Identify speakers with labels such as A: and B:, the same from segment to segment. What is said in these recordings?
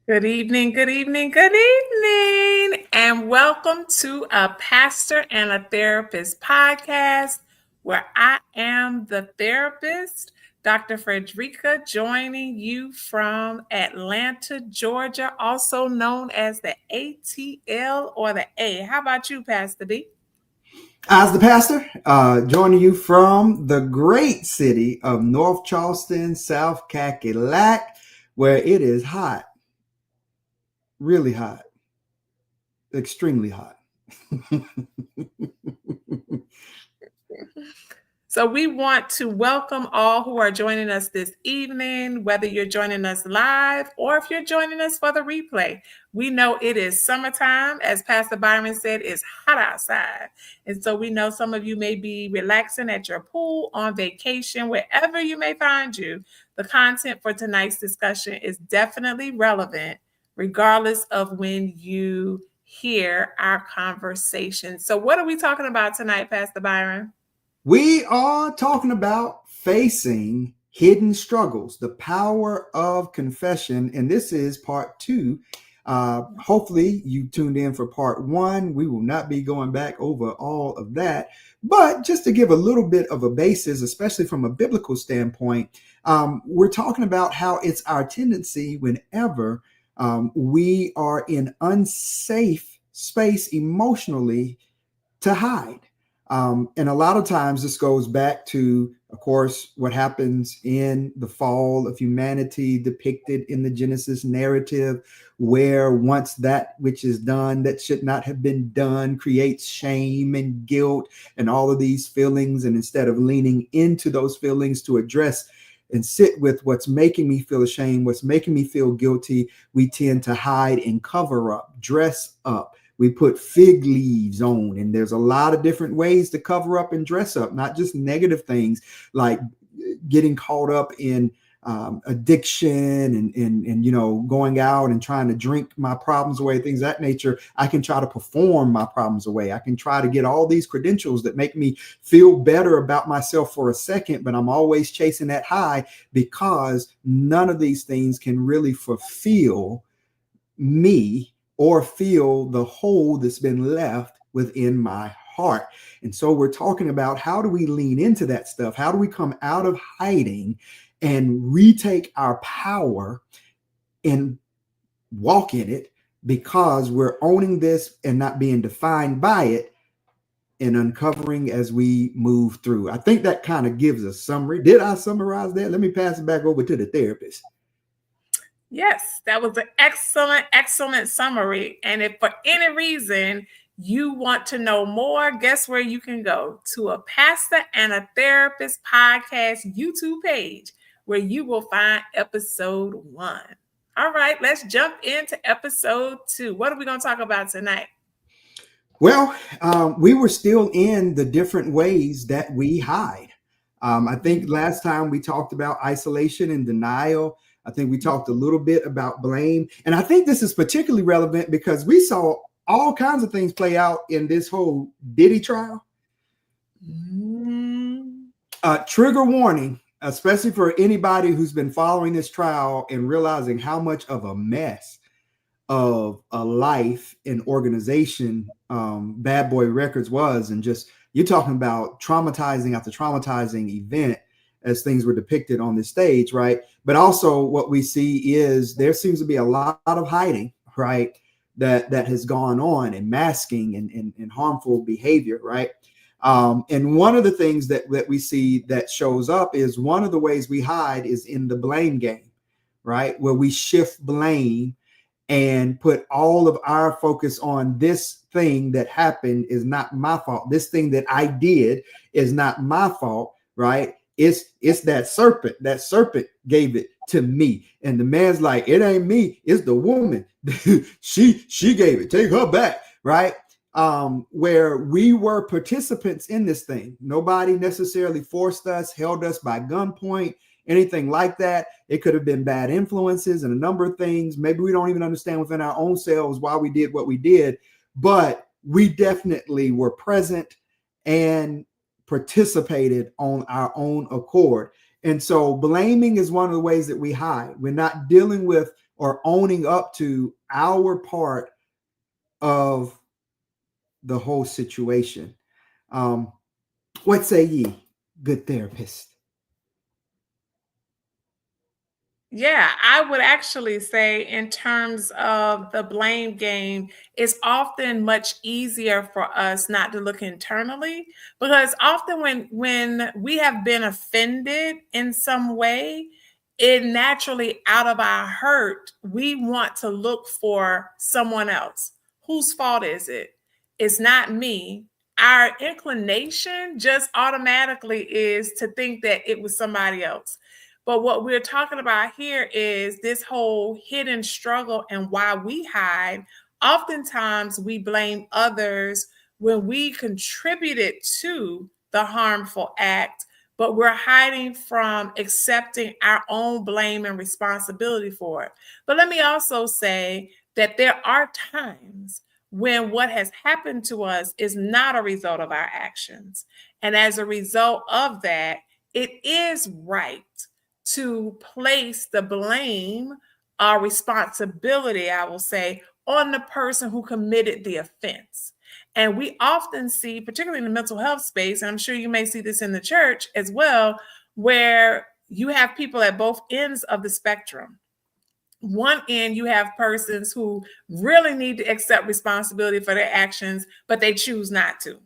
A: Good evening, good evening, good evening, and welcome to a Pastor and a Therapist podcast where I am the therapist, Dr. Fredrica, joining you from Atlanta, Georgia, also known as the ATL or the A. How about you, Pastor B?
B: As the pastor, joining you from the great city of North Charleston, South Cackalack, where it is hot, really hot, extremely hot.
A: So we want to welcome all who are joining us this evening, whether you're joining us live or if you're joining us for the replay. We know it is summertime. As Pastor Byron said, it's hot outside. And so we know some of you may be relaxing at your pool, on vacation, wherever you may find you. The content for tonight's discussion is definitely relevant, regardless of when you hear our conversation. So what are we talking about tonight, Pastor Byron?
B: We are talking about facing hidden struggles, the power of confession. And this is part two. Hopefully, you tuned in for part one. We will not be going back over all of that. But just to give a little bit of a basis, especially from a biblical standpoint, we're talking about how it's our tendency whenever we are in unsafe space emotionally to hide. And a lot of times this goes back to, of course, what happens in the fall of humanity depicted in the Genesis narrative, where once that which is done that should not have been done creates shame and guilt and all of these feelings. And instead of leaning into those feelings to address and sit with what's making me feel ashamed, what's making me feel guilty, we tend to hide and cover up, dress up. We put fig leaves on, and there's a lot of different ways to cover up and dress up, not just negative things like getting caught up in addiction and going out and trying to drink my problems away, things of that nature. I can try to perform my problems away. I can try to get all these credentials that make me feel better about myself for a second, but I'm always chasing that high because none of these things can really fulfill me or feel the hole that's been left within my heart. And so we're talking about how do we lean into that stuff? How do we come out of hiding and retake our power and walk in it because we're owning this and not being defined by it and uncovering as we move through. I think that kind of gives a summary. Did I summarize that? Let me pass it back over to the therapist.
A: Yes, that was an excellent summary. And if for any reason you want to know more, guess where you can go? To a Pastor and a Therapist podcast YouTube page where you will find episode 1. All right, let's jump into episode 2. What are we going to talk about tonight?
B: Well, we were still in the different ways that we hide. I think last time we talked about isolation and denial. I think we talked a little bit about blame. And I think this is particularly relevant because we saw all kinds of things play out in this whole Diddy trial. Trigger warning, especially for anybody who's been following this trial and realizing how much of a mess of a life and organization Bad Boy Records was. And just, you're talking about traumatizing after traumatizing event as things were depicted on this stage, right? But also what we see is there seems to be a lot of hiding, right? That has gone on, and masking and harmful behavior, right? And one of the things that we see that shows up is one of the ways we hide is in the blame game, right? Where we shift blame and put all of our focus on this thing that happened is not my fault. This thing that I did is not my fault, right? It's that serpent. That serpent gave it to me. And the man's like, it ain't me, it's the woman. she gave it. Take her back, right? Where we were participants in this thing. Nobody necessarily forced us, held us by gunpoint, anything like that. It could have been bad influences and a number of things. Maybe we don't even understand within our own selves why we did what we did, but we definitely were present and participated on our own accord. And so blaming is one of the ways that we hide. We're not dealing with or owning up to our part of the whole situation. What say ye, good therapist?
A: Yeah, I would actually say, in terms of the blame game, it's often much easier for us not to look internally, because often when we have been offended in some way, it naturally, out of our hurt, we want to look for someone else. Whose fault is it? It's not me. Our inclination just automatically is to think that it was somebody else. But what we're talking about here is this whole hidden struggle and why we hide. Oftentimes, we blame others when we contributed to the harmful act, but we're hiding from accepting our own blame and responsibility for it. But let me also say that there are times when what has happened to us is not a result of our actions. And as a result of that, it is right to place the blame or responsibility, I will say, on the person who committed the offense. And we often see, particularly in the mental health space, and I'm sure you may see this in the church as well, where you have people at both ends of the spectrum. One end, you have persons who really need to accept responsibility for their actions, but they choose not to.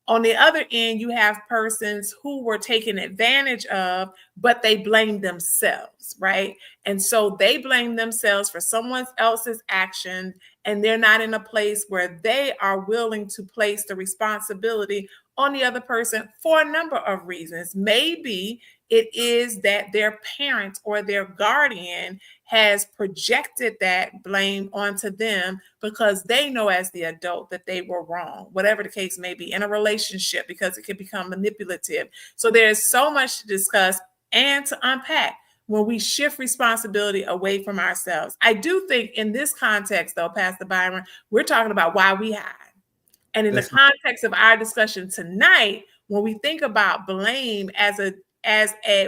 A: On the other end, you have persons who were taken advantage of, but they blame themselves, right? And so they blame themselves for someone else's action, and they're not in a place where they are willing to place the responsibility on the other person for a number of reasons. Maybe it is that their parent or their guardian has projected that blame onto them because they know as the adult that they were wrong, whatever the case may be, in a relationship, because it can become manipulative. So there's so much to discuss and to unpack when we shift responsibility away from ourselves. I do think in this context, though, Pastor Byron, we're talking about why we hide. And in the context of our discussion tonight, when we think about blame as a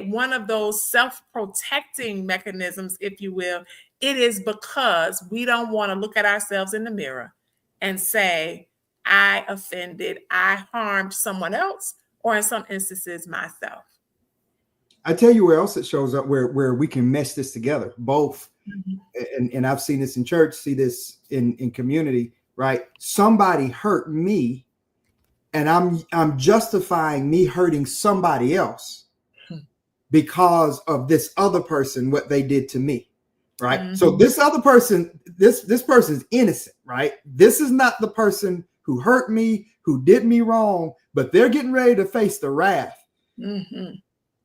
A: one of those self-protecting mechanisms, if you will, it is because we don't want to look at ourselves in the mirror and say, I offended, I harmed someone else, or in some instances, myself.
B: I tell you where else it shows up, where we can mesh this together, both. And I've seen this in church, see this in community, right? Somebody hurt me, and I'm justifying me hurting somebody else because of this other person, what they did to me, right? So this other person, this person's innocent, right? This is not the person who hurt me, who did me wrong, but they're getting ready to face the wrath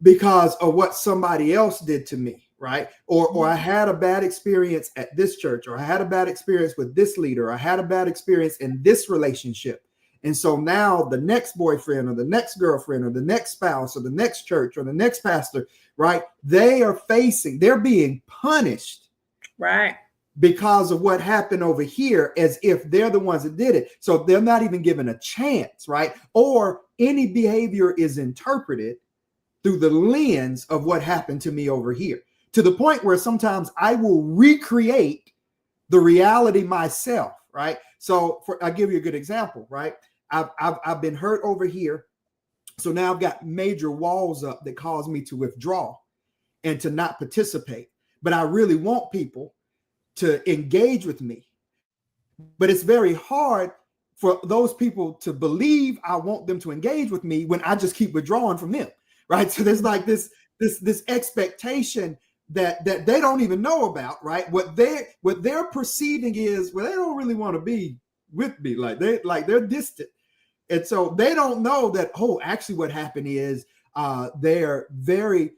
B: because of what somebody else did to me, right? Or I had a bad experience at this church, or I had a bad experience with this leader, or I had a bad experience in this relationship. And so now the next boyfriend or the next girlfriend or the next spouse or the next church or the next pastor, right? They're being punished.
A: Right.
B: Because of what happened over here, as if they're the ones that did it. So they're not even given a chance, right? Or any behavior is interpreted through the lens of what happened to me over here, to the point where sometimes I will recreate the reality myself, right? So I'll give you a good example, right? I've been hurt over here. So now I've got major walls up that cause me to withdraw and to not participate. But I really want people to engage with me. But it's very hard for those people to believe I want them to engage with me when I just keep withdrawing from them, right? So there's like this expectation that they don't even know about, right? What they're perceiving is, well, they don't really want to be with me, they're distant. And so they don't know that, actually what happened is they're very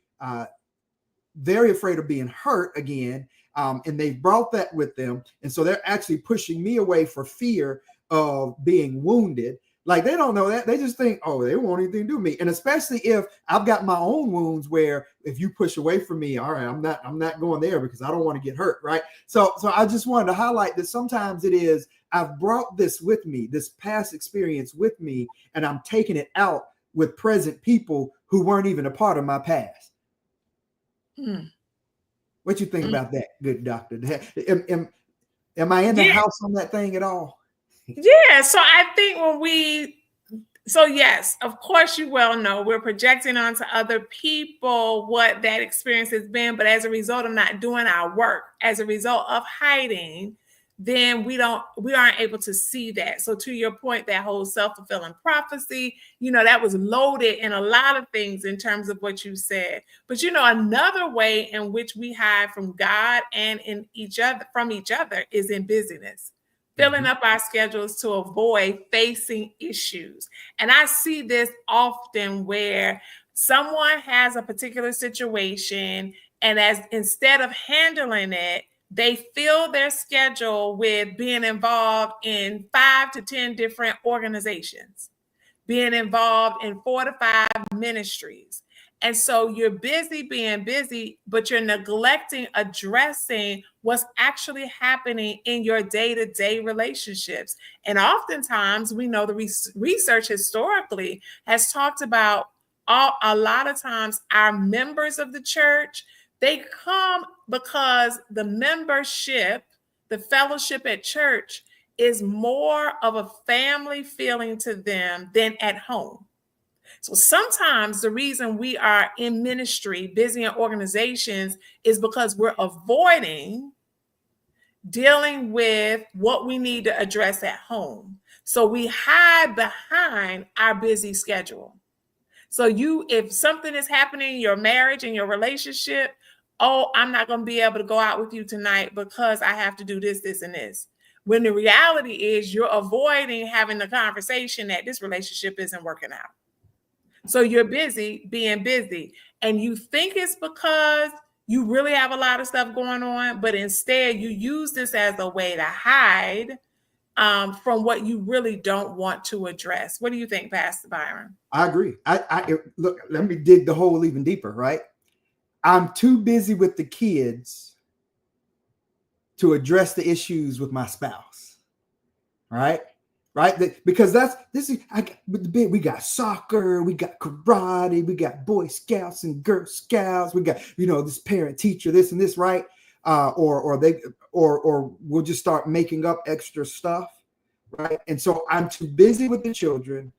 B: afraid of being hurt again. And they've brought that with them. And so they're actually pushing me away for fear of being wounded. Like, they don't know that. They just think, they won't anything do me. And especially if I've got my own wounds, where if you push away from me, all right, I'm not going there because I don't want to get hurt, right? So I just wanted to highlight that sometimes it is, I've brought this with me, this past experience with me, and I'm taking it out with present people who weren't even a part of my past. What you think
A: Mm.
B: about that, good doctor? Am I in the
A: Yeah,
B: house on that thing at all?
A: yeah. So I think so yes, of course you well know we're projecting onto other people what that experience has been, but as a result of not doing our work, as a result of hiding, then we aren't able to see that. So to your point, that whole self-fulfilling prophecy, that was loaded in a lot of things in terms of what you said. But another way in which we hide from God and in each other from each other is in busyness, filling
B: Mhm.
A: up our schedules to avoid facing issues. And I see this often where someone has a particular situation, and as instead of handling it, they fill their schedule with being involved in 5 to 10 different organizations, being involved in 4 to 5 ministries. And so you're busy being busy, but you're neglecting addressing what's actually happening in your day-to-day relationships. And oftentimes, we know the research historically has talked about a lot of times our members of the church, they come because the membership, the fellowship at church is more of a family feeling to them than at home. So sometimes the reason we are in ministry, busy in organizations, is because we're avoiding dealing with what we need to address at home. So we hide behind our busy schedule. So if something is happening in your marriage and your relationship, oh, I'm not going to be able to go out with you tonight because I have to do this, this, and this. When the reality is you're avoiding having the conversation that this relationship isn't working out. So you're busy being busy, and you think it's because you really have a lot of stuff going on, but instead you use this as a way to hide from what you really don't want to address. What do you think, Pastor Byron?
B: I agree. Look, let me dig the hole even deeper, right? I'm too busy with the kids to address the issues with my spouse, right? Right? Because we got soccer, we got karate, we got Boy Scouts and Girl Scouts, we got this parent teacher, this and this, right? Or we'll just start making up extra stuff, right? And so I'm too busy with the children,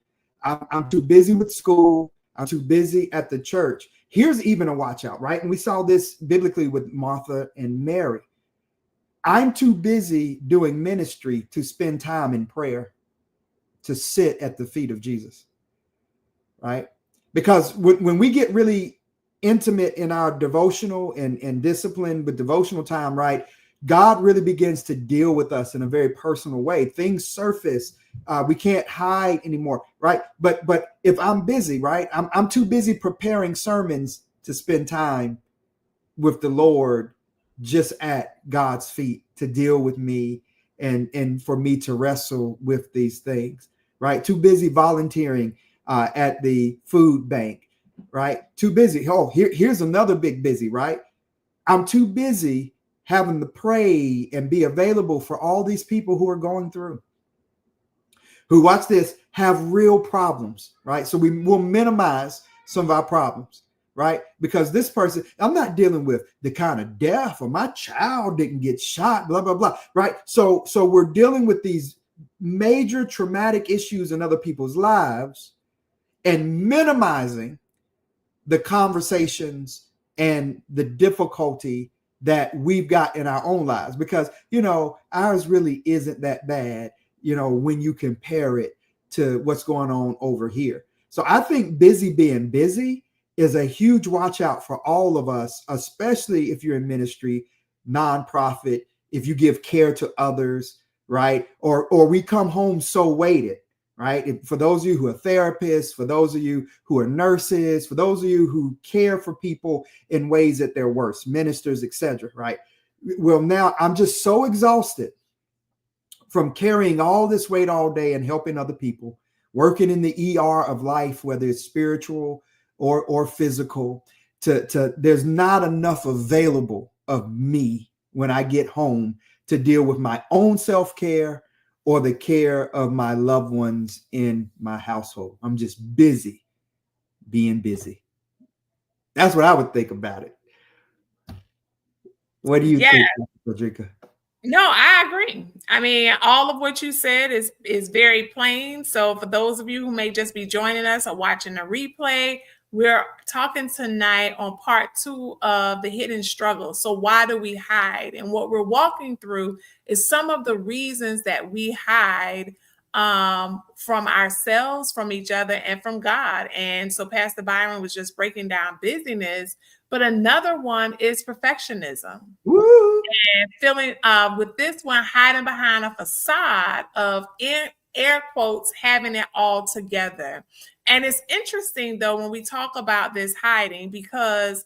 B: I'm too busy with school, I'm too busy at the church. Here's even a watch out, right? And we saw this biblically with Martha and Mary. I'm too busy doing ministry to spend time in prayer, to sit at the feet of Jesus, right? Because when we get really intimate in our devotional and discipline with devotional time, right, God really begins to deal with us in a very personal way. Things surface. We can't hide anymore, right? But if I'm busy, right, I'm too busy preparing sermons to spend time with the Lord just at God's feet to deal with me and for me to wrestle with these things, right? Too busy volunteering at the food bank, right? Too busy. Oh, here's another big busy, right? I'm too busy having to pray and be available for all these people who are going through, who, watch this, have real problems, right? So we will minimize some of our problems, right? Because this person, I'm not dealing with the kind of death or my child didn't get shot, blah, blah, blah, right? So we're dealing with these major traumatic issues in other people's lives and minimizing the conversations and the difficulty that we've got in our own lives, because ours really isn't that bad when you compare it to what's going on over here. So I think busy being busy is a huge watch out for all of us, especially if you're in ministry, nonprofit, if you give care to others, right? Or we come home so weighted, right? For those of you who are therapists, for those of you who are nurses, for those of you who care for people in ways that they're worse, ministers, etc., right? Well, now I'm just so exhausted from carrying all this weight all day and helping other people, working in the ER of life, whether it's spiritual or physical, to there's not enough available of me when I get home to deal with my own self-care or the care of my loved ones in my household. I'm just busy being busy. That's what I would think about it. What do you
A: Yeah.
B: think, Fredrica?
A: No, I agree. I mean, all of what you said is very plain. So for those of you who may just be joining us or watching the replay, we're talking tonight on part 2 of the hidden struggle. So why do we hide? And what we're walking through is some of the reasons that we hide from ourselves, from each other, and from God. And so Pastor Byron was just breaking down busyness, but another one is perfectionism.
B: Woo!
A: And feeling with this one hiding behind a facade of air quotes having it all together. And it's interesting though when we talk about this hiding, because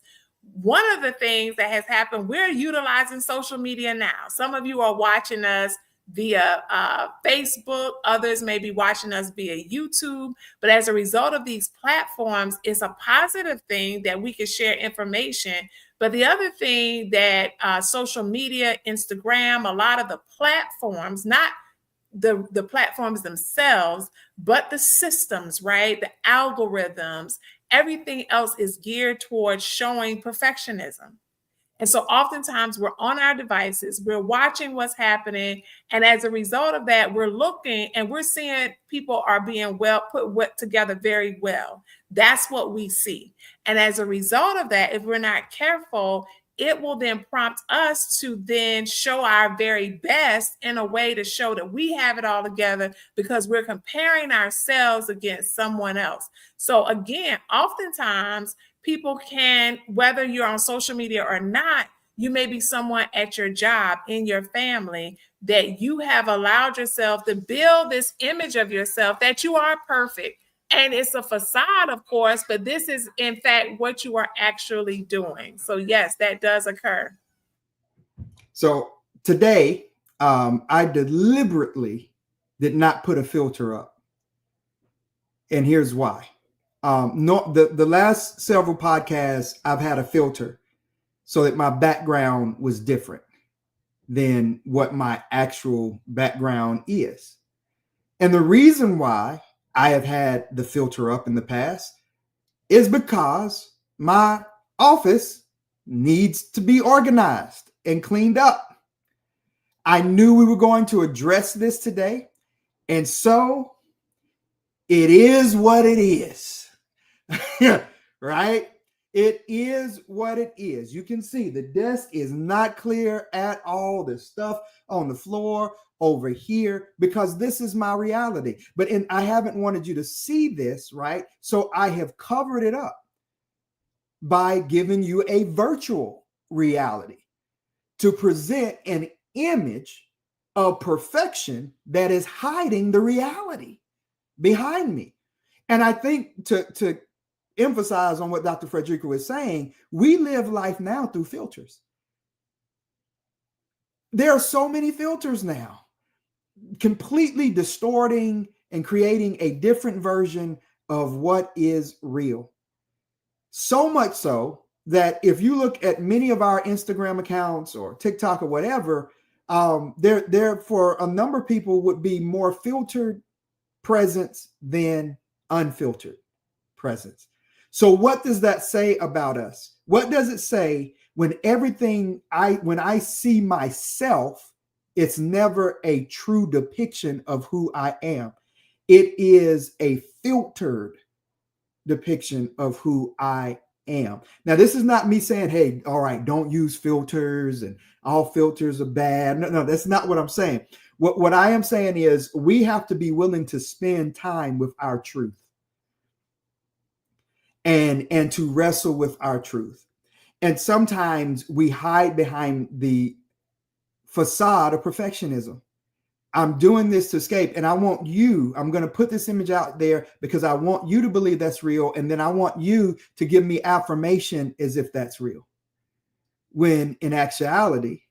A: one of the things that has happened, we're utilizing social media now. Some of you are watching us via Facebook, others may be watching us via YouTube. But as a result of these platforms, it's a positive thing that we can share information. But the other thing that social media, Instagram, a lot of the platforms, not the platforms themselves, but the systems, right? The algorithms, everything else is geared towards showing perfectionism. And so oftentimes we're on our devices, we're watching what's happening. And as a result of that, we're looking and we're seeing people are being put together very well. That's what we see. And as a result of that, if we're not careful, it will then prompt us to then show our very best in a way to show that we have it all together because we're comparing ourselves against someone else. So again, oftentimes people can, whether you're on social media or not, you may be someone at your job, in your family, that you have allowed yourself to build this image of yourself that you are perfect. And it's a facade, of course, but this is, in fact, what you are actually doing. So, yes, that does occur.
B: So today, I deliberately did not put a filter up. And here's why. No, the last several podcasts, I've had a filter so that my background was different than what my actual background is. And the reason why I have had the filter up in the past is because my office needs to be organized and cleaned up. I knew we were going to address this today. And so it is what it is. Right? It is what it is. You can see the desk is not clear at all. There's stuff on the floor over here because this is my reality. But I haven't wanted you to see this, right? So I have covered it up by giving you a virtual reality to present an image of perfection that is hiding the reality behind me. And I think to emphasize on what Dr. Fredrica was saying, we live life now through filters. There are so many filters now, completely distorting and creating a different version of what is real. So much so that if you look at many of our Instagram accounts or TikTok or whatever, there for a number of people would be more filtered presence than unfiltered presence. So what does that say about us? What does it say when when I see myself, it's never a true depiction of who I am. It is a filtered depiction of who I am. Now, this is not me saying, hey, all right, don't use filters and all filters are bad. No, that's not what I'm saying. What I am saying is we have to be willing to spend time with our truth and to wrestle with our truth. And sometimes we hide behind the facade of perfectionism. I'm doing this to escape, and I'm going to put this image out there because I want you to believe that's real. And then I want you to give me affirmation as if that's real. When in actuality,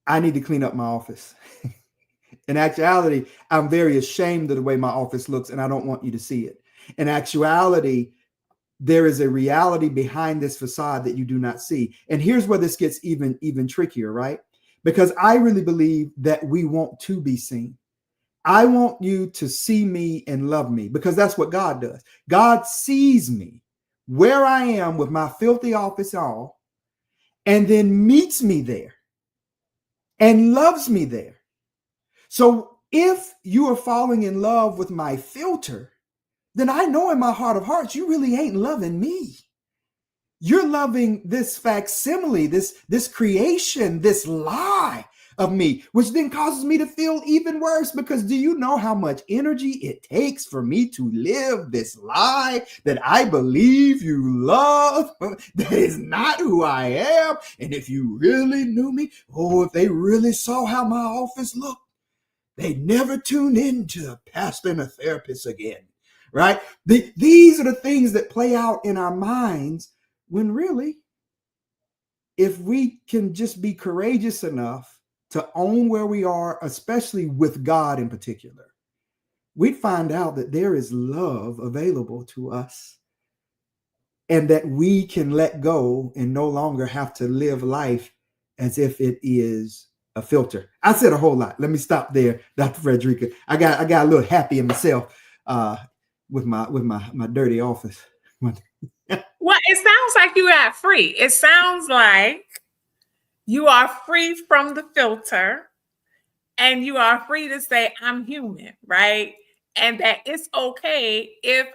B: I need to clean up my office. In actuality, I'm very ashamed of the way my office looks, and I don't want you to see it. In actuality, there is a reality behind this facade that you do not see. And here's where this gets even trickier, right? Because I really believe that we want to be seen. I want you to see me and love me because that's what God does. God sees me where I am with my filthy office all, and then meets me there and loves me there. So if you are falling in love with my filter, then I know in my heart of hearts, you really ain't loving me. You're loving this facsimile, this creation, this lie of me, which then causes me to feel even worse, because do you know how much energy it takes for me to live this lie that I believe you love? That is not who I am. And if you really knew me, oh, if they really saw how my office looked, they'd never tune in to a pastor and a therapist again, right? These are the things that play out in our minds, when really, if we can just be courageous enough to own where we are, especially with God in particular, we'd find out that there is love available to us, and that we can let go and no longer have to live life as if it is a filter. I said a whole lot. Let me stop there, Dr. Fredrica. I got a little happy in myself with my dirty office.
A: Well, it sounds like you got free. It sounds like you are free from the filter, and you are free to say, I'm human, right? And that it's okay if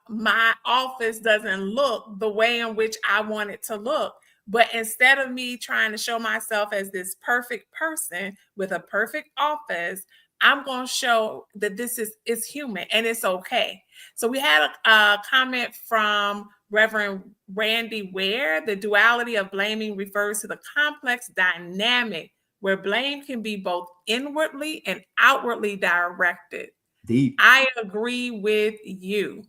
A: my office doesn't look the way in which I want it to look. But instead of me trying to show myself as this perfect person with a perfect office, I'm going to show that this is human and it's okay. So we had a comment from Reverend Randy Ware. The duality of blaming refers to the complex dynamic where blame can be both inwardly and outwardly directed.
B: Deep.
A: I agree with you.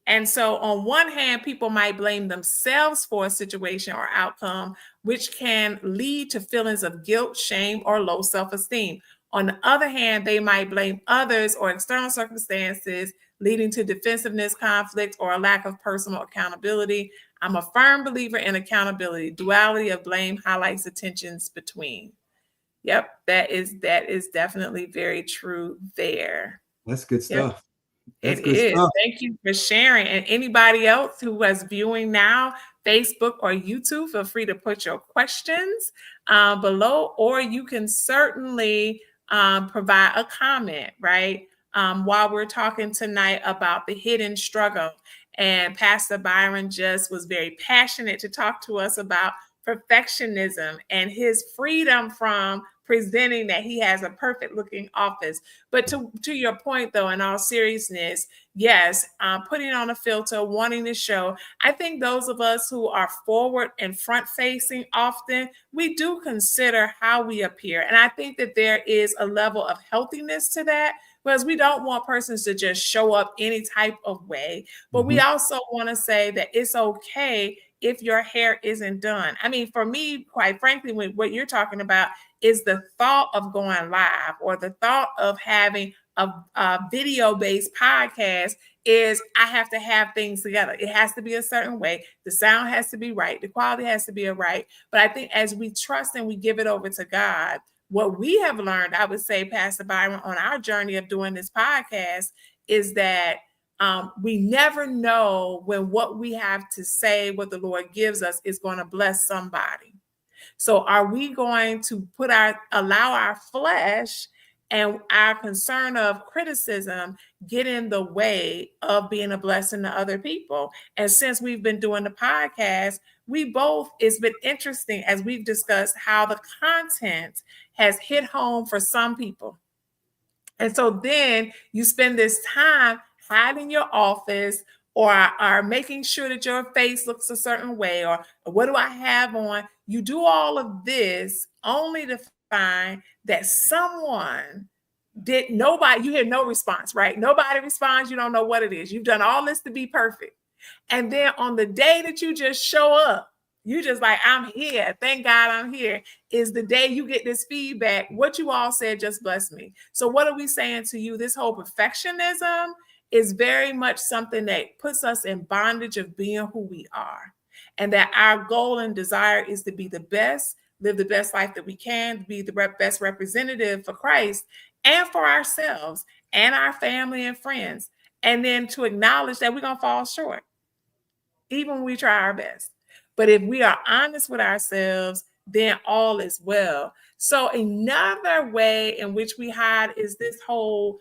A: And so, on one hand, people might blame themselves for a situation or outcome, which can lead to feelings of guilt, shame, or low self esteem. On the other hand, they might blame others or external circumstances, leading to defensiveness, conflict, or a lack of personal accountability. I'm a firm believer in accountability. Duality of blame highlights the tensions between. Yep, that is definitely very true there.
B: That's good
A: Yep.
B: stuff. That's
A: It
B: good
A: is.
B: stuff.
A: Thank you for sharing. And anybody else who is viewing now, Facebook or YouTube, feel free to put your questions below, or you can certainly provide a comment, right? While we're talking tonight about the hidden struggle. And Pastor Byron just was very passionate to talk to us about perfectionism and his freedom from presenting that he has a perfect looking office. But to your point, though, in all seriousness, yes, putting on a filter, wanting to show. I think those of us who are forward and front facing often, we do consider how we appear. And I think that there is a level of healthiness to that, because we don't want persons to just show up any type of way. But we also want to say that it's okay if your hair isn't done. I mean, for me, quite frankly, when what you're talking about is the thought of going live or the thought of having a video-based podcast, is I have to have things together. It has to be a certain way. The sound has to be right. The quality has to be right. But I think as we trust and we give it over to God, what we have learned, I would say, Pastor Byron, on our journey of doing this podcast, is that we never know when what we have to say, what the Lord gives us, is going to bless somebody. So are we going to allow our flesh and our concern of criticism get in the way of being a blessing to other people? And since we've been doing the podcast, it's been interesting as we've discussed how the content has hit home for some people. And so then you spend this time hiding your office, or are making sure that your face looks a certain way, or what do I have on? You do all of this only to find that you hear no response, right? Nobody responds. You don't know what it is. You've done all this to be perfect. And then on the day that you just show up, you just like, I'm here. Thank God I'm here. Is the day you get this feedback. What you all said just blessed me. So what are we saying to you? This whole perfectionism is very much something that puts us in bondage of being who we are. And that our goal and desire is to be the best, live the best life that we can, be the best representative for Christ and for ourselves and our family and friends. And then to acknowledge that we're going to fall short, even when we try our best. But if we are honest with ourselves, then all is well. So another way in which we hide is this whole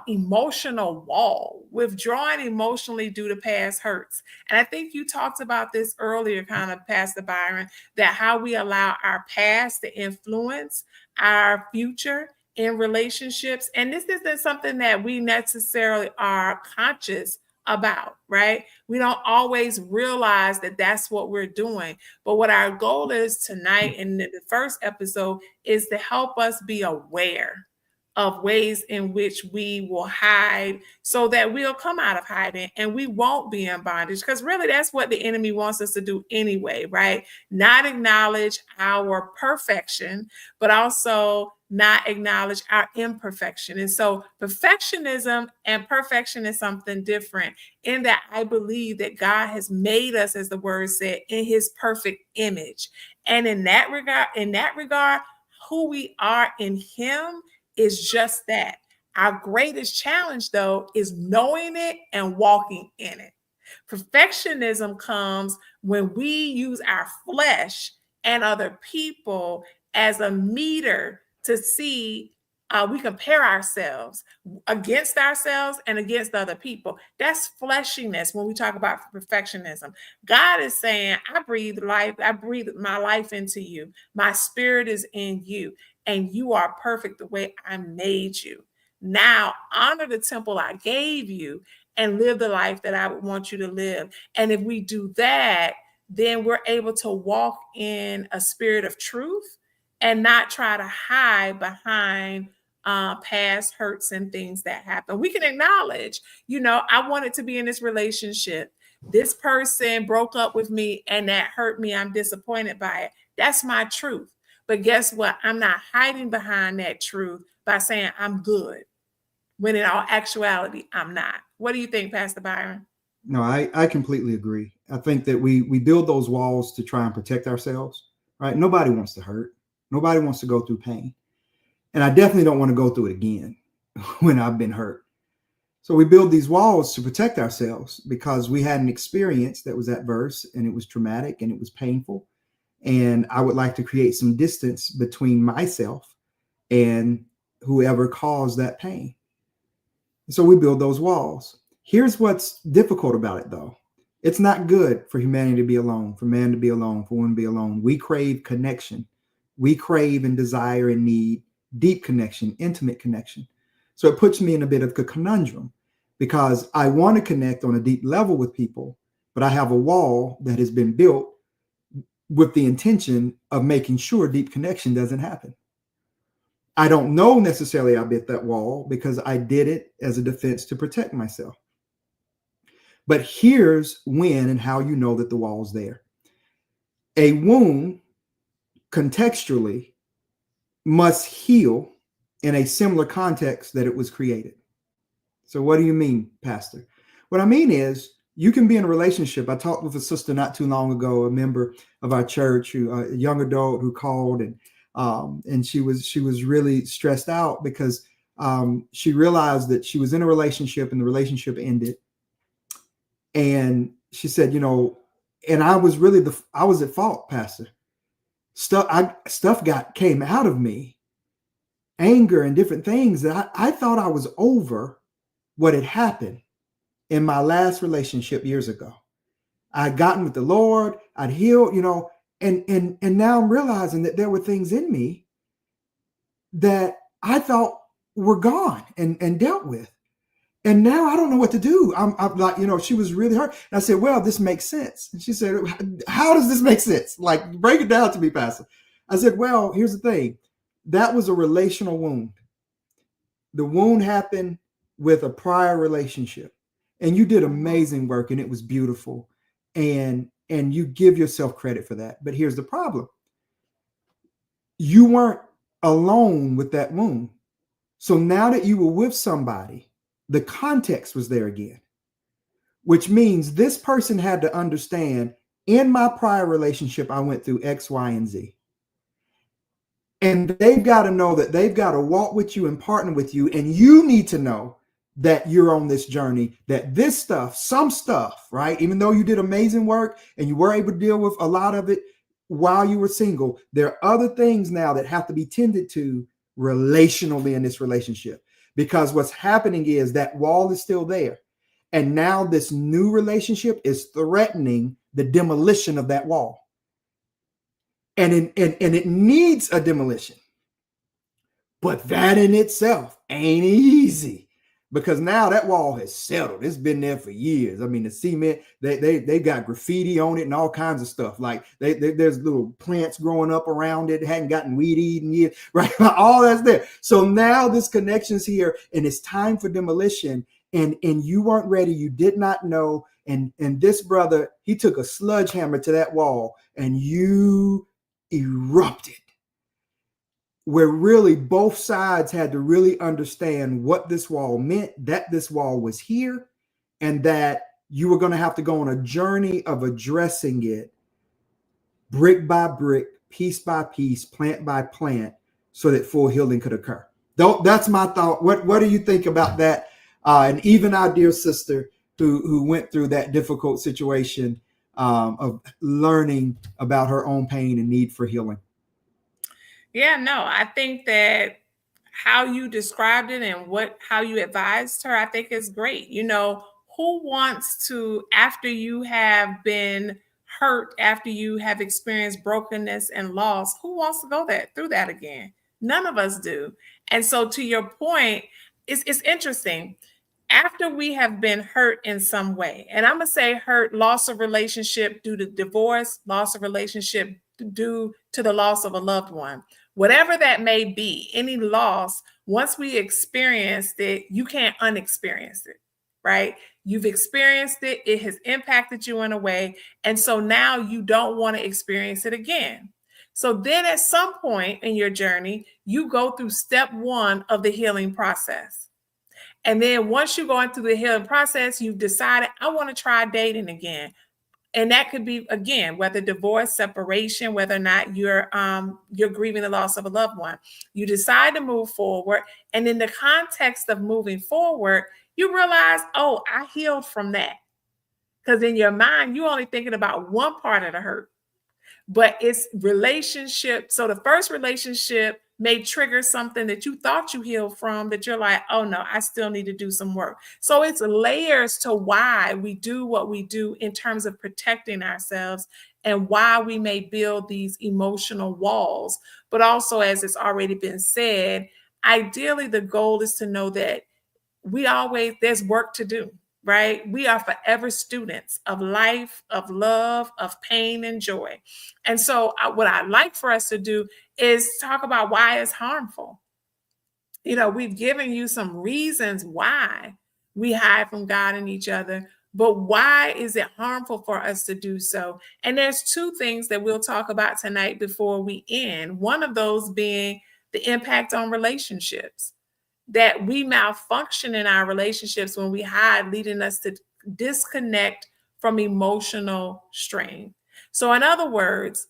A: emotional wall, withdrawing emotionally due to past hurts. And I think you talked about this earlier, kind of, Pastor Byron, that how we allow our past to influence our future in relationships. And this isn't something that we necessarily are conscious about, right? We don't always realize that that's what we're doing. But what our goal is tonight in the first episode is to help us be aware of ways in which we will hide so that we'll come out of hiding and we won't be in bondage. Because really, that's what the enemy wants us to do anyway, right? Not acknowledge our perfection, but also not acknowledge our imperfection. And so perfectionism and perfection is something different, in that I believe that God has made us, as the word said, in his perfect image. And in that regard, who we are in him is just that. Our greatest challenge, though, is knowing it and walking in it. Perfectionism comes when we use our flesh and other people as a meter to see. We compare ourselves against ourselves and against other people. That's fleshiness when we talk about perfectionism. God is saying, I breathe life, I breathe my life into you. My spirit is in you, and you are perfect the way I made you. Now honor the temple I gave you and live the life that I would want you to live. And if we do that, then we're able to walk in a spirit of truth and not try to hide behind past hurts and things that happen. We can acknowledge, I wanted to be in this relationship. This person broke up with me and that hurt me. I'm disappointed by it. That's my truth. But guess what? I'm not hiding behind that truth by saying I'm good, when in all actuality, I'm not. What do you think, Pastor Byron?
B: No, I completely agree. I think that we build those walls to try and protect ourselves, right? Nobody wants to hurt. Nobody wants to go through pain. And I definitely don't want to go through it again when I've been hurt. So we build these walls to protect ourselves because we had an experience that was adverse and it was traumatic and it was painful. And I would like to create some distance between myself and whoever caused that pain. So we build those walls. Here's what's difficult about it, though. It's not good for humanity to be alone, for man to be alone, for women to be alone. We crave connection. We crave and desire and need deep connection, intimate connection. So it puts me in a bit of a conundrum because I want to connect on a deep level with people, but I have a wall that has been built with the intention of making sure deep connection doesn't happen. I don't know necessarily I built that wall because I did it as a defense to protect myself. But here's when and how you know that the wall is there. A wound contextually must heal in a similar context that it was created. So what do you mean, Pastor? What I mean is you can be in a relationship. I talked with a sister not too long ago, a member of our church, a young adult who called, and she was really stressed out because she realized that she was in a relationship and the relationship ended. And she said, and I was at fault, Pastor. Stuff came out of me, anger and different things that I thought I was over what had happened in my last relationship years ago. I'd gotten with the Lord, I'd healed, and now I'm realizing that there were things in me that I thought were gone and dealt with. And now I don't know what to do. I'm like, she was really hurt. And I said, well, this makes sense. And she said, how does this make sense? Like, break it down to me, Pastor. I said, well, here's the thing. That was a relational wound. The wound happened with a prior relationship. And you did amazing work and it was beautiful. And you give yourself credit for that. But here's the problem. You weren't alone with that wound. So now that you were with somebody, the context was there again, which means this person had to understand in my prior relationship, I went through X, Y, and Z. And they've got to know that they've got to walk with you and partner with you. And you need to know that you're on this journey, that this stuff, some stuff, right? Even though you did amazing work and you were able to deal with a lot of it while you were single, there are other things now that have to be tended to relationally in this relationship. Because what's happening is that wall is still there. And now this new relationship is threatening the demolition of that wall. And it needs a demolition. But that in itself ain't easy, because now that wall has settled. It's been there for years. I mean, the cement, they got graffiti on it and all kinds of stuff. Like there's little plants growing up around it. Hadn't gotten weed eaten yet, right? All that's there. So now this connection's here, and it's time for demolition. And you weren't ready. You did not know. And this brother, he took a sledgehammer to that wall, and you erupted, where really both sides had to really understand what this wall meant, that this wall was here, and that you were going to have to go on a journey of addressing it brick by brick, piece by piece, plant by plant, so that full healing could occur. That's my thought. What do you think about that? And even our dear sister who went through that difficult situation of learning about her own pain and need for healing.
A: Yeah, no, I think that how you described it and how you advised her, I think is great. You know, who wants to, after you have been hurt, after you have experienced brokenness and loss, who wants to go through that again? None of us do. And so to your point, it's interesting. After we have been hurt in some way, and I'm going to say hurt, loss of relationship due to divorce, loss of relationship due to the loss of a loved one, whatever that may be, any loss, once we experienced it, you can't unexperience it, right? You've experienced it. It has impacted you in a way. And so now you don't want to experience it again. So then at some point in your journey, you go through step one of the healing process. And then once you go into the healing process, you've decided, I want to try dating again. And that could be, again, whether divorce, separation, whether or not you're grieving the loss of a loved one. You decide to move forward. And in the context of moving forward, you realize, oh, I healed from that. Because in your mind, you're only thinking about one part of the hurt. But it's relationship. So the first relationship may trigger something that you thought you healed from, that you're like, oh no, I still need to do some work. So it's layers to why we do what we do in terms of protecting ourselves, and why we may build these emotional walls. But also, as it's already been said, ideally the goal is to know that there's work to do, right? We are forever students of life, of love, of pain and joy. And so what I'd like for us to do is talk about why it's harmful. You know, we've given you some reasons why we hide from God and each other, but why is it harmful for us to do so? And there's two things that we'll talk about tonight before we end. One of those being the impact on relationships, that we malfunction in our relationships when we hide, leading us to disconnect from emotional strain. So in other words,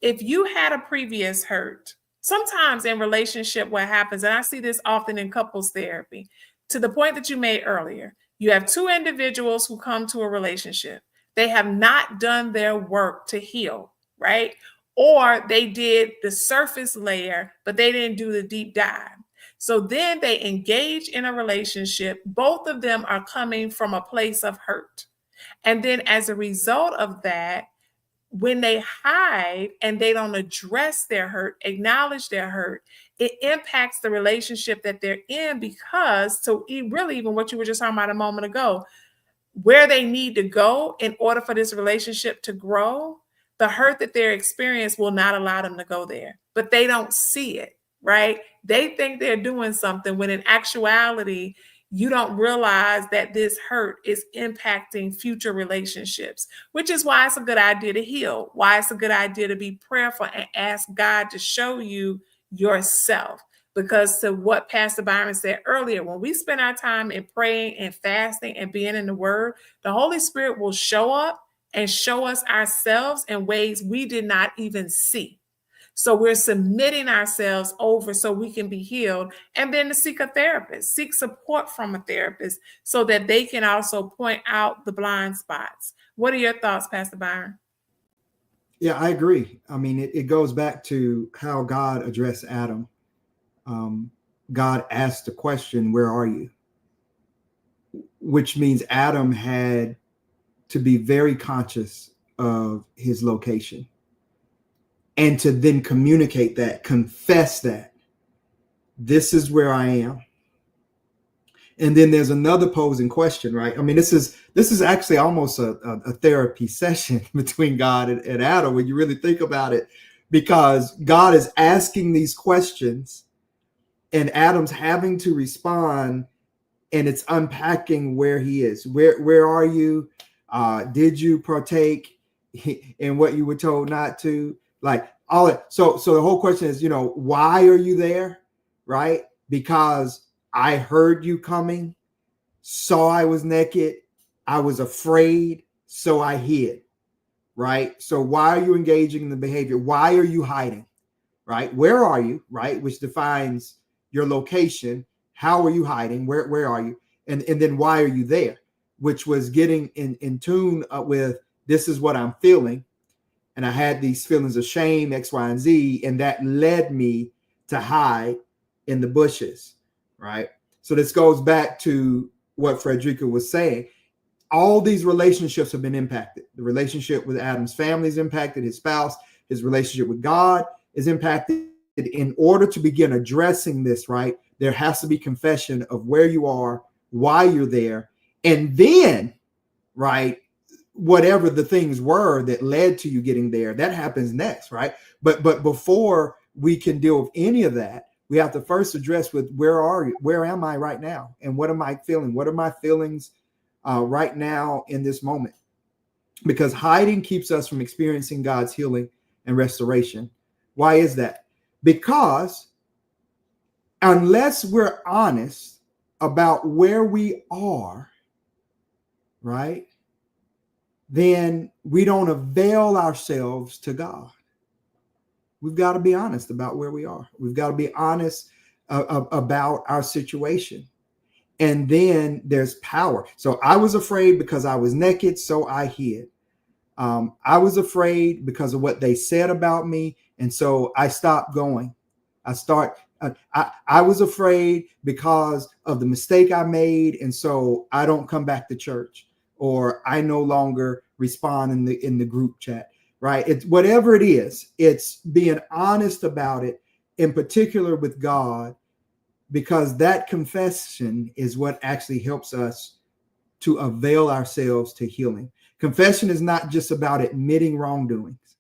A: if you had a previous hurt, sometimes in relationship, what happens, and I see this often in couples therapy, to the point that you made earlier, you have two individuals who come to a relationship. They have not done their work to heal, right? Or they did the surface layer, but they didn't do the deep dive. So then they engage in a relationship. Both of them are coming from a place of hurt. And then as a result of that, when they hide and they don't address their hurt, acknowledge their hurt, it impacts the relationship that they're in, because, so really even what you were just talking about a moment ago, where they need to go in order for this relationship to grow, the hurt that they're experiencing will not allow them to go there, but they don't see it, right? They think they're doing something when in actuality, you don't realize that this hurt is impacting future relationships, which is why it's a good idea to heal, why it's a good idea to be prayerful and ask God to show you yourself. Because to what Pastor Byron said earlier, when we spend our time in praying and fasting and being in the Word, the Holy Spirit will show up and show us ourselves in ways we did not even see. So we're submitting ourselves over so we can be healed, and then to seek a therapist, seek support from a therapist so that they can also point out the blind spots. What are your thoughts, Pastor Byron?
B: Yeah, I agree. I mean, it goes back to how God addressed Adam. God asked the question, "Where are you?" Which means Adam had to be very conscious of his location and to then communicate that, confess that this is where I am. And then there's another posing question, right? I mean, this is actually almost a therapy session between God and Adam when you really think about it, because God is asking these questions and Adam's having to respond, and it's unpacking where he is. Where are you? Did you partake in what you were told not to? Like all it. So the whole question is, why are you there? Right? Because I heard you coming, saw I was naked, I was afraid, so I hid. Right? So why are you engaging in the behavior? Why are you hiding? Right? Where are you? Right? Which defines your location. How are you hiding? Where are you? And then why are you there? Which was getting in tune with, this is what I'm feeling. And I had these feelings of shame, X, Y, and Z. And that led me to hide in the bushes. Right. So this goes back to what Fredrica was saying. All these relationships have been impacted. The relationship with Adam's family is impacted, his spouse, his relationship with God is impacted. In order to begin addressing this, right, there has to be confession of where you are, why you're there, and then, right, whatever the things were that led to you getting there, that happens next, right? But before we can deal with any of that, we have to first address with, where are you? Where am I right now? And what am I feeling? What are my feelings right now in this moment? Because hiding keeps us from experiencing God's healing and restoration. Why is that? Because unless we're honest about where we are, right, then we don't avail ourselves to God. We've got to be honest about where we are. We've got to be honest about our situation. And then there's power. So I was afraid because I was naked, so I hid. I was afraid because of what they said about me, and so I stopped going. I was afraid because of the mistake I made, and so I don't come back to church, or I no longer respond in the group chat. Right? It's whatever it is. It's being honest about it, in particular with God, because that confession is what actually helps us to avail ourselves to healing. Confession is not just about admitting wrongdoings,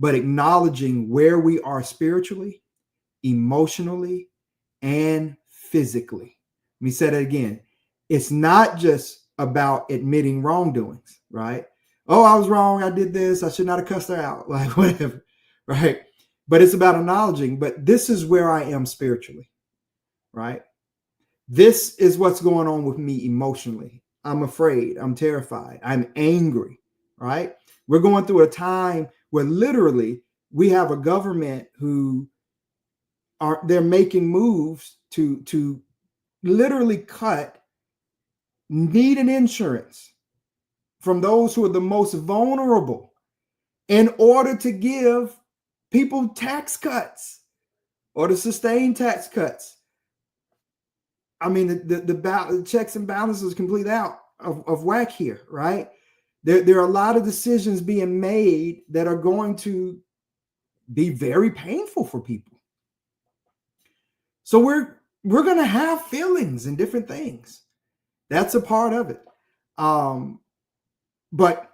B: but acknowledging where we are spiritually, emotionally, and physically. Let me say that again. It's not just about admitting wrongdoings, right? Oh, I was wrong. I did this. I should not have cussed her out, like whatever, right? But it's about acknowledging, but this is where I am spiritually, right? This is what's going on with me emotionally. I'm afraid. I'm terrified. I'm angry, right? We're going through a time where literally we have a government who they're making moves to literally cut need and insurance from those who are the most vulnerable in order to give people tax cuts or to sustain tax cuts. I mean, the checks and balances complete out of whack here, right? There are a lot of decisions being made that are going to be very painful for people. So we're going to have feelings and different things. That's a part of it. But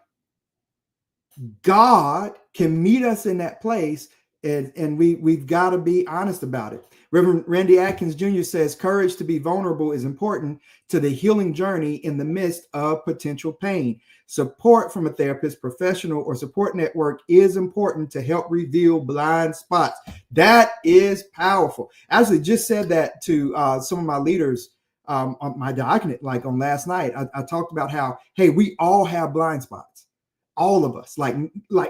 B: God can meet us in that place, and we've got to be honest about it. Reverend Randy Atkins Jr. says, courage to be vulnerable is important to the healing journey in the midst of potential pain. Support from a therapist, professional, or support network is important to help reveal blind spots. That is powerful. I actually just said that to some of my leaders on my document, like on last night. I talked about how, hey, we all have blind spots. all of us. Like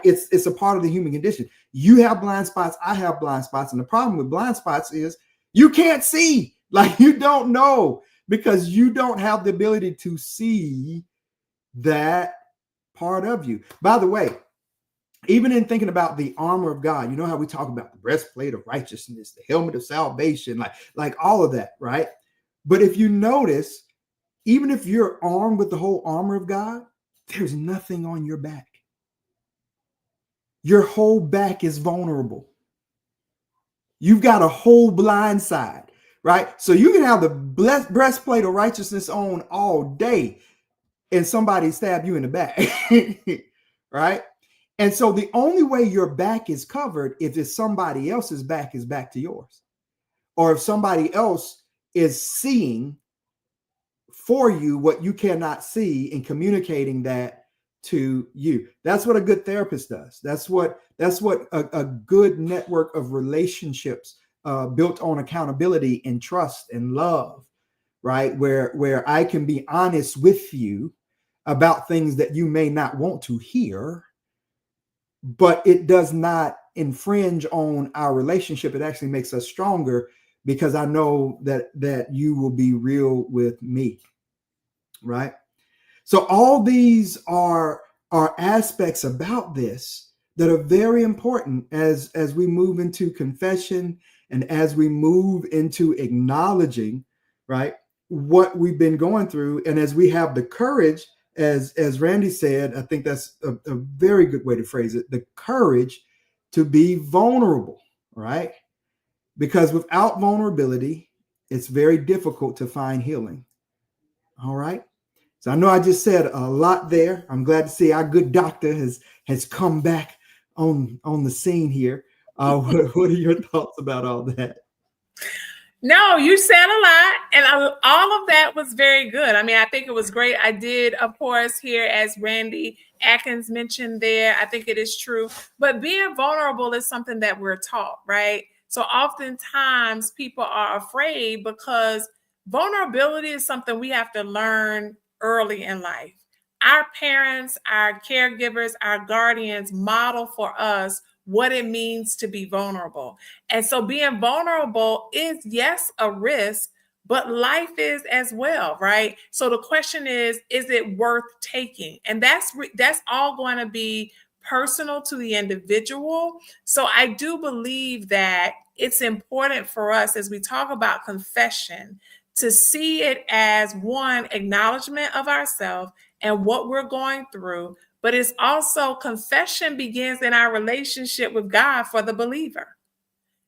B: it's a part of the human condition. You have blind spots, I have blind spots, and the problem with blind spots is you can't see. Like you don't know because you don't have the ability to see that part of you. By the way, even in thinking about the armor of God, you know how we talk about the breastplate of righteousness, the helmet of salvation, like all of that, right? But if you notice, even if you're armed with the whole armor of God, there's nothing on your back. Your whole back is vulnerable. You've got a whole blind side, right? So you can have the breastplate of righteousness on all day and somebody stab you in the back, right? And so the only way your back is covered if somebody else's back is back to yours, or if somebody else is seeing for you what you cannot see and communicating that to you. That's what a good therapist does. That's what a good network of relationships built on accountability and trust and love, right? Where I can be honest with you about things that you may not want to hear, but it does not infringe on our relationship. It actually makes us stronger because I know that you will be real with me, right? So all these are aspects about this that are very important as we move into confession and as we move into acknowledging, right, what we've been going through, and as we have the courage, as Randy said, I think that's a very good way to phrase it, the courage to be vulnerable, right? Because without vulnerability, it's very difficult to find healing. All right. So I know I just said a lot there. I'm glad to see our good doctor has come back on the scene here. What are your thoughts about all that?
A: No, you said a lot, and all of that was very good. I mean, I think it was great. I did, of course, hear, as Randy Atkins mentioned there, I think it is true. But being vulnerable is something that we're taught, right? So oftentimes people are afraid because vulnerability is something we have to learn early in life. Our parents, our caregivers, our guardians model for us what it means to be vulnerable. And so being vulnerable is, yes, a risk, but life is as well, right? So the question is it worth taking? And that's all going to be personal to the individual. So I do believe that it's important for us, as we talk about confession, to see it as one, acknowledgement of ourselves and what we're going through, but it's also, confession begins in our relationship with God for the believer.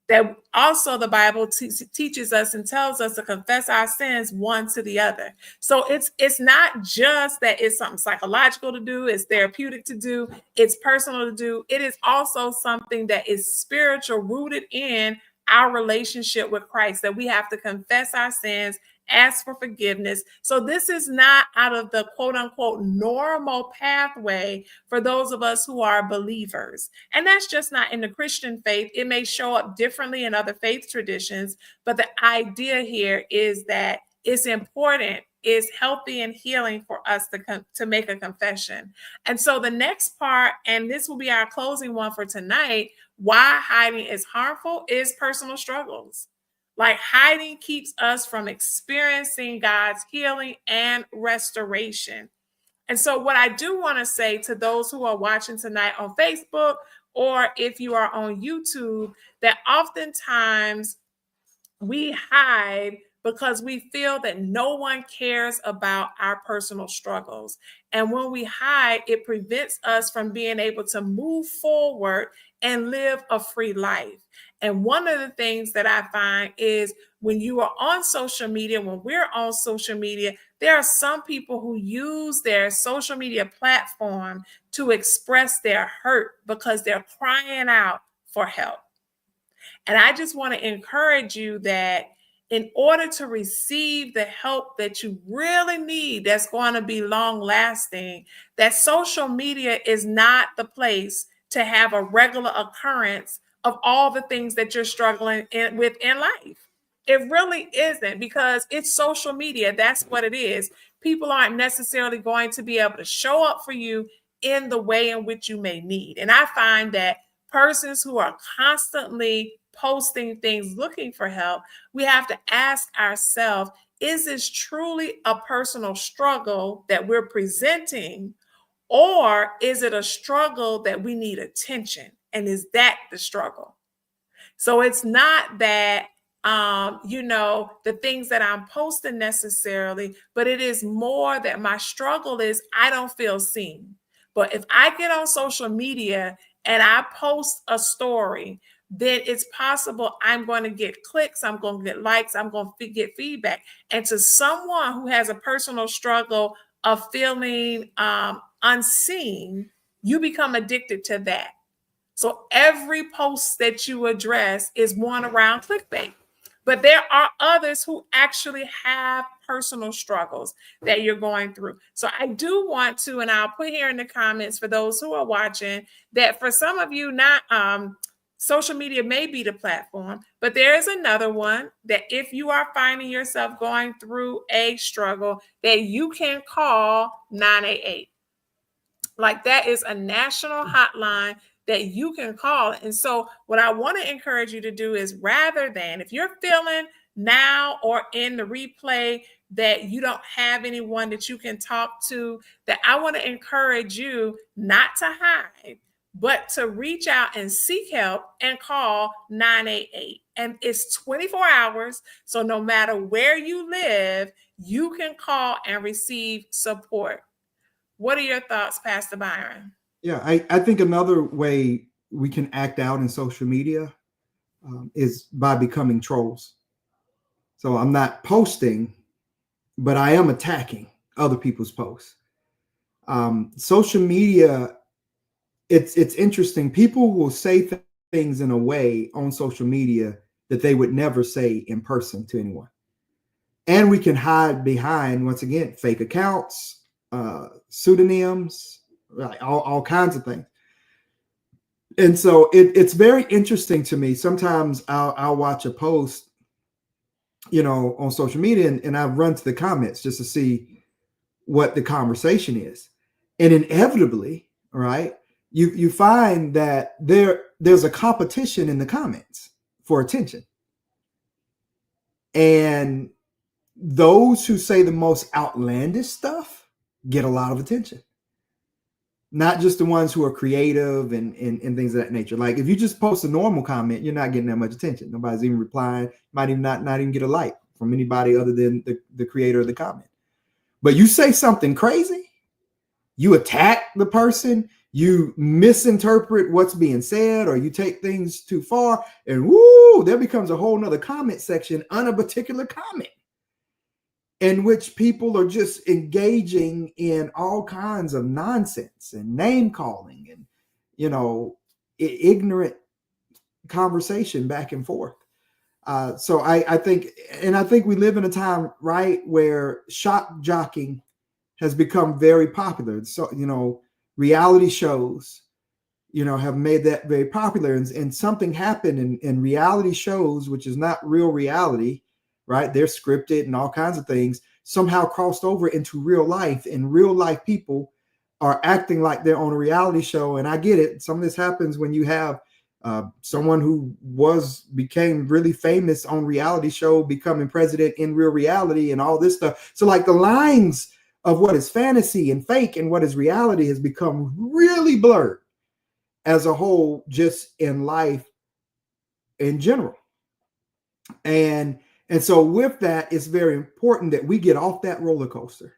A: That also the Bible teaches us and tells us to confess our sins one to the other. So it's not just that it's something psychological to do, it's therapeutic to do, it's personal to do. It is also something that is spiritual, rooted in our relationship with Christ, that we have to confess our sins, ask for forgiveness. So this is not out of the quote unquote normal pathway for those of us who are believers. And that's just not in the Christian faith. It may show up differently in other faith traditions, but the idea here is that it's important, is healthy and healing for us to make a confession. And so the next part, and this will be our closing one for tonight, why hiding is harmful, is personal struggles. Like, hiding keeps us from experiencing God's healing and restoration. And so what I do want to say to those who are watching tonight on Facebook, or if you are on YouTube, that oftentimes we hide because we feel that no one cares about our personal struggles. And when we hide, it prevents us from being able to move forward and live a free life. And one of the things that I find is when you are on social media, when we're on social media, there are some people who use their social media platform to express their hurt because they're crying out for help. And I just want to encourage you that in order to receive the help that you really need, that's going to be long lasting, that social media is not the place to have a regular occurrence of all the things that you're struggling with in life. It really isn't, because it's social media. That's what it is. People aren't necessarily going to be able to show up for you in the way in which you may need. And I find that persons who are constantly posting things looking for help, we have to ask ourselves, is this truly a personal struggle that we're presenting? Or is it a struggle that we need attention? And is that the struggle? So it's not that, the things that I'm posting necessarily, but it is more that my struggle is I don't feel seen. But if I get on social media and I post a story, then it's possible I'm going to get clicks, I'm going to get likes, I'm going to get feedback. And to someone who has a personal struggle of feeling unseen, you become addicted to that. So every post that you address is one around clickbait. But there are others who actually have personal struggles that you're going through. So I do want to, and I'll put here in the comments for those who are watching, that for some of you, not social media may be the platform, but there is another one that if you are finding yourself going through a struggle, that you can call 988. Like that is a national hotline that you can call. And so what I want to encourage you to do is, rather than, if you're feeling now or in the replay that you don't have anyone that you can talk to, that I want to encourage you not to hide, but to reach out and seek help and call 988. And it's 24 hours. So no matter where you live, you can call and receive support. What are your thoughts, Pastor Byron?
B: Yeah, I think another way we can act out in social media is by becoming trolls. So I'm not posting, but I am attacking other people's posts. Social media, it's interesting. People will say things in a way on social media that they would never say in person to anyone. And we can hide behind, once again, fake accounts, pseudonyms, like all kinds of things. And so it's very interesting to me. Sometimes I'll watch a post, on social media, and I run to the comments just to see what the conversation is. And inevitably, right, you find that there's a competition in the comments for attention. And those who say the most outlandish stuff get a lot of attention. Not just the ones who are creative and things of that nature. Like if you just post a normal comment, you're not getting that much attention. Nobody's even replying. Might even not even get a like from anybody other than the creator of the comment. But you say something crazy, you attack the person, you misinterpret what's being said, or you take things too far, and woo, there becomes a whole nother comment section on a particular comment, in which people are just engaging in all kinds of nonsense and name calling and, ignorant conversation back and forth. So I think we live in a time, right, where shock jocking has become very popular. So, reality shows, have made that very popular. And something happened in reality shows, which is not real reality, right? They're scripted and all kinds of things, somehow crossed over into real life, and real life people are acting like they're on a reality show. And I get it. Some of this happens when you have someone who became really famous on reality show, becoming president in real reality and all this stuff. So like the lines of what is fantasy and fake and what is reality has become really blurred as a whole, just in life in general. And so with that, it's very important that we get off that roller coaster.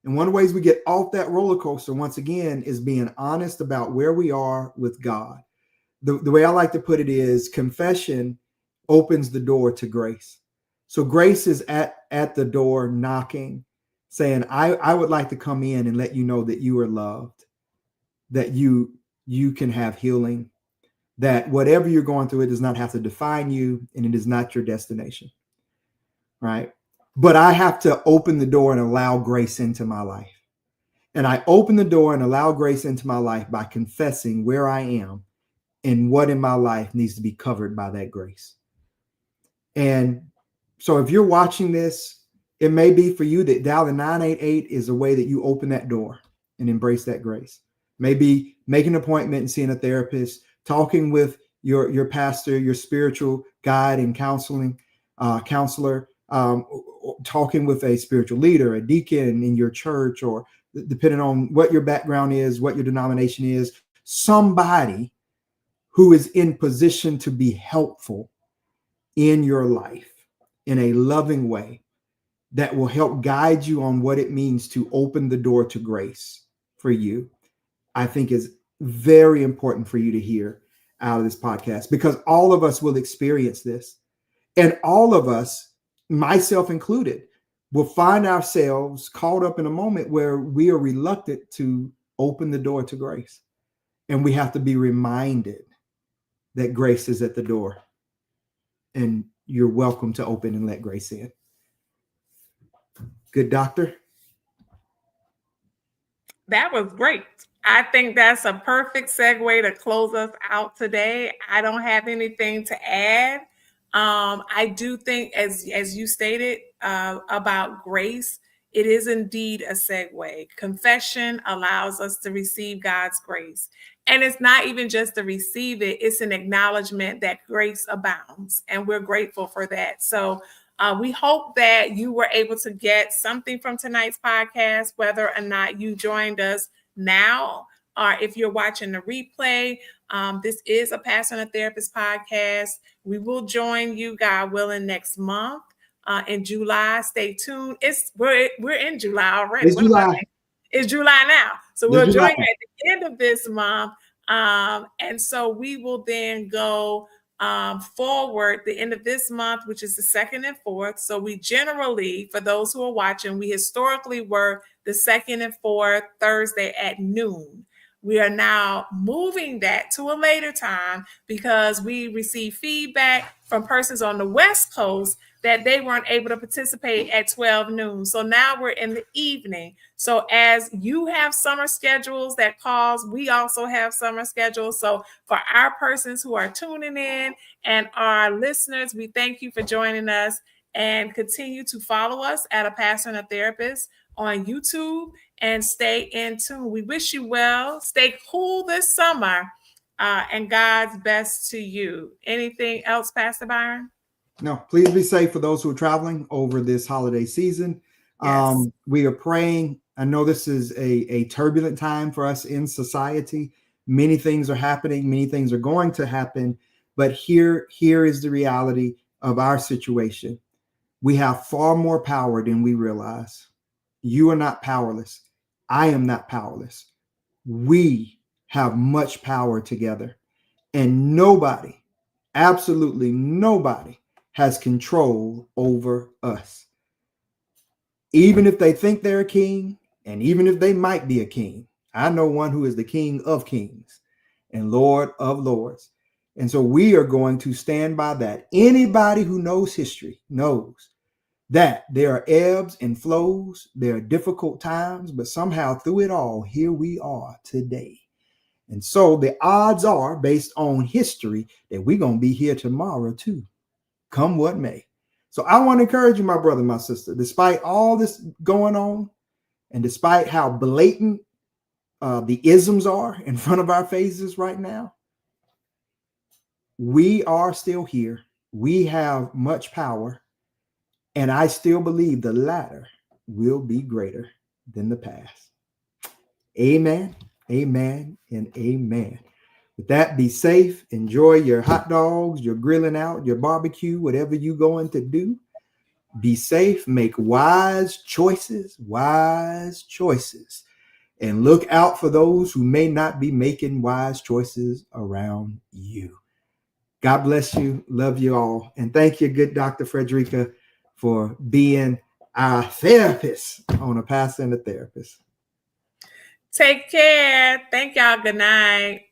B: And one of the ways we get off that roller coaster, once again, is being honest about where we are with God. The way I like to put it is confession opens the door to grace. So grace is at the door knocking, saying, I would like to come in and let you know that you are loved, that you can have healing, that whatever you're going through, it does not have to define you, and it is not your destination. Right? But I have to open the door and allow grace into my life. And I open the door and allow grace into my life by confessing where I am and what in my life needs to be covered by that grace. And so if you're watching this, it may be for you that dialing 988 is a way that you open that door and embrace that grace. Maybe make an appointment and seeing a therapist, talking with your pastor, your spiritual guide and counselor, talking with a spiritual leader, a deacon in your church, or depending on what your background is, what your denomination is, somebody who is in position to be helpful in your life in a loving way that will help guide you on what it means to open the door to grace for you, I think is very important for you to hear out of this podcast, because all of us will experience this. And all of us, myself included, will find ourselves caught up in a moment where we are reluctant to open the door to grace. And we have to be reminded that grace is at the door and you're welcome to open and let grace in. Good doctor?
A: That was great. I think that's a perfect segue to close us out today. I don't have anything to add. I do think, as you stated about grace, it is indeed a segue. Confession allows us to receive God's grace. And it's not even just to receive it, it's an acknowledgement that grace abounds. And we're grateful for that. So we hope that you were able to get something from tonight's podcast, whether or not you joined us now or if you're watching the replay. This is a Pastor and a Therapist podcast. We will join you, God willing, next month in July. Stay tuned. We're in July already.
B: It's July.
A: It's July now. So we'll join you at the end of this month. And so we will then go forward the end of this month, which is the 2nd and 4th. So we generally, for those who are watching, we historically were the 2nd and 4th Thursday at noon. We are now moving that to a later time because we receive feedback from persons on the West Coast that they weren't able to participate at 12 noon. So now we're in the evening. So as you have summer schedules that cause, we also have summer schedules. So for our persons who are tuning in and our listeners, we thank you for joining us, and continue to follow us at A Pastor and a Therapist on YouTube and stay in tune. We wish you well. Stay cool this summer and God's best to you. Anything else, Pastor Byron?
B: No, please be safe for those who are traveling over this holiday season. Yes. We are praying. I know this is a turbulent time for us in society. Many things are happening. Many things are going to happen. But here is the reality of our situation. We have far more power than we realize. You are not powerless. I am not powerless. We have much power together. And nobody, absolutely nobody, has control over us. Even if they think they're a king, and even if they might be a king, I know one who is the King of kings and Lord of lords. And so we are going to stand by that. Anybody who knows history knows that there are ebbs and flows, there are difficult times, but somehow through it all, here we are today. And so the odds are, based on history, that we're going to be here tomorrow too, come what may. So I want to encourage you, my brother, my sister, despite all this going on, and despite how blatant the isms are in front of our faces right now, we are still here. We have much power. And I still believe the latter will be greater than the past. Amen, amen, and amen. With that, be safe. Enjoy your hot dogs, your grilling out, your barbecue, whatever you're going to do. Be safe. Make wise choices, and look out for those who may not be making wise choices around you. God bless you. Love you all. And thank you, good Dr. Fredrica, for being our therapist on A Pastor and a Therapist.
A: Take care. Thank y'all. Good night.